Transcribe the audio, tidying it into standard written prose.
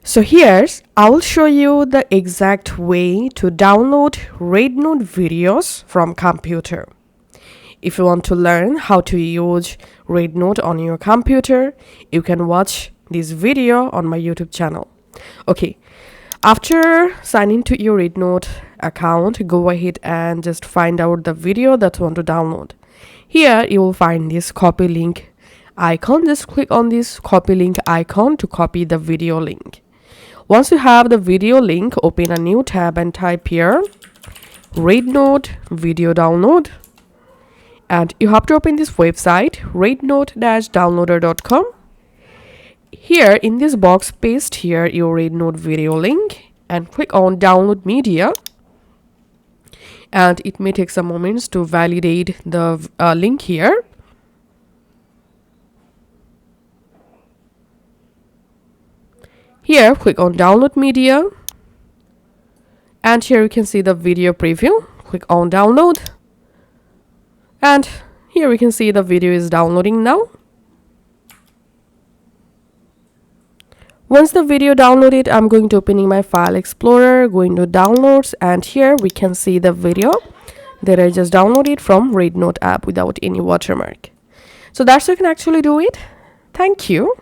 So here's I will show you the exact way to download RedNote videos from computer. If you want to learn how to use RedNote on your computer, you can watch this video on my YouTube channel. Okay, after signing to your RedNote account, go ahead and just find out the video that you want to download. Here you will find this copy link icon. Just click on this copy link icon to copy the video link. Once you have the video link, open a new tab and type here RedNote video download, and you have to open this website rednote-downloader.com. Here in this box, paste here your RedNote video link and click on download media, and it may take some moments to validate the link here. Here click on download media, and here you can see the video preview. Click on download, and here we can see the video is downloading now. Once the video downloaded, I'm going to opening my file explorer, going to downloads, and here we can see the video that I just downloaded from RedNote app without any watermark. So that's how you can actually do it. Thank you.